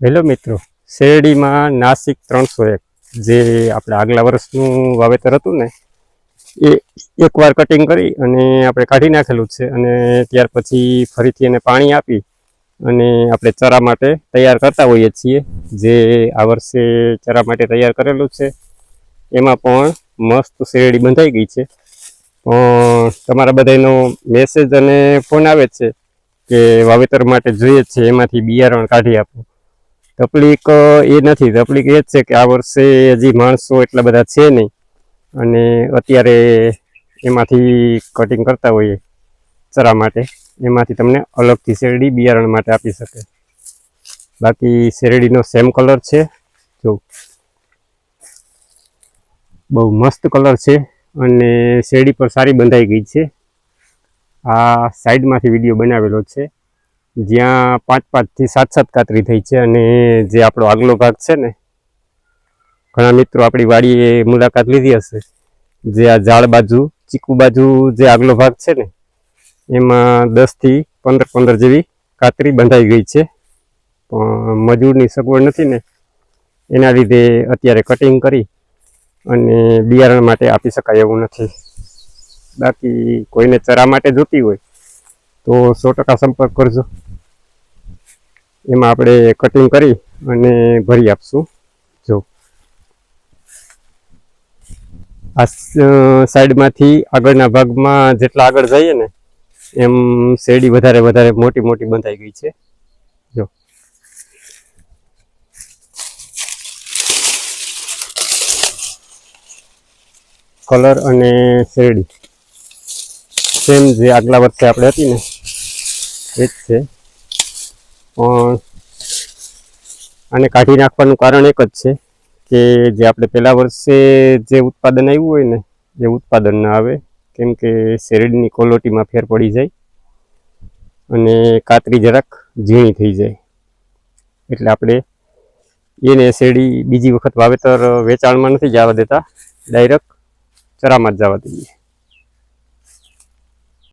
Hello મિત્રો, શેરડીમાં નાસિક 301 જે આપણે આગલા વર્ષનું વાવેતર હતું ને એ એકવાર કટિંગ કરી અને આપણે કાઢી નાખેલું છે અને ત્યાર પછી ફરીથી એને પાણી આપી અને આપણે ચરા માટે તૈયાર કરતા હોઈએ છીએ. જે આ વર્ષે ચરા માટે તૈયાર કરેલું છે એમાં પણ મસ્ત શેરડી બંધાઈ ગઈ છે. પણ તમારા બધાનો મેસેજ અને ફોન આવે છે કે વાવેતર માટે જોઈએ છે એમાંથી બિયારણ કાઢી આપો. તકલીફ એ નથી, તકલીફ એ જ છે કે આ વર્ષે હજી માણસો એટલા બધા છે નહીં અને અત્યારે એમાંથી કટિંગ કરતા હોઈએ ચરા માટે, એમાંથી તમને અલગથી શેરડી બિયારણ માટે આપી શકે. બાકી શેરડીનો સેમ કલર છે, જો બહુ મસ્ત કલર છે અને શેરડી પર સારી બંધાઈ ગઈ છે. આ સાઈડમાંથી વિડીયો બનાવેલો છે જ્યાં 5 થી 7 કાતરી થઈ છે અને જે આપણો આગલો ભાગ છે ને, ઘણા મિત્રો આપણી વાડીએ મુલાકાત લીધી હશે. જે આ ઝાડ બાજુ ચીકુ બાજુ જે આગલો ભાગ છે ને એમાં 10 થી 15 જેવી કાતરી બંધાઈ ગઈ છે. પણ મજૂરની સગવડ નથી ને એના લીધે અત્યારે કટિંગ કરી અને બિયારણ માટે આપી શકાય એવું નથી. બાકી કોઈને ચરા માટે જોતી હોય તો 100% સંપર્ક કરજો. એમાં આપણે કટિંગ કરી અને ભરી આપશું. જો આ સાઈડમાંથી આગળના ભાગમાં જેટલા આગળ જઈએ ને એમ શેરડી વધારે મોટી બંધાઈ ગઈ છે. જો કલર અને શેરડી સેમ જે આગલા વર્ષે આપણે હતી ને એ જ છે. પણ આને કાઢી નાખવાનું કારણ એક જ છે કે જે આપણે પહેલા વર્ષે જે ઉત્પાદન આવ્યું હોય ને એ ઉત્પાદન ના આવે, કેમ કે શેરડીની ક્વોલિટીમાં ફેર પડી જાય અને કાતરી જરાક ઝીણી થઈ જાય. એટલે આપણે એને શેરડી બીજી વખત વાવેતર વેચાણમાં નથી જવા દેતા, ડાયરેક્ટ ચરામાં જ જવા દઈએ.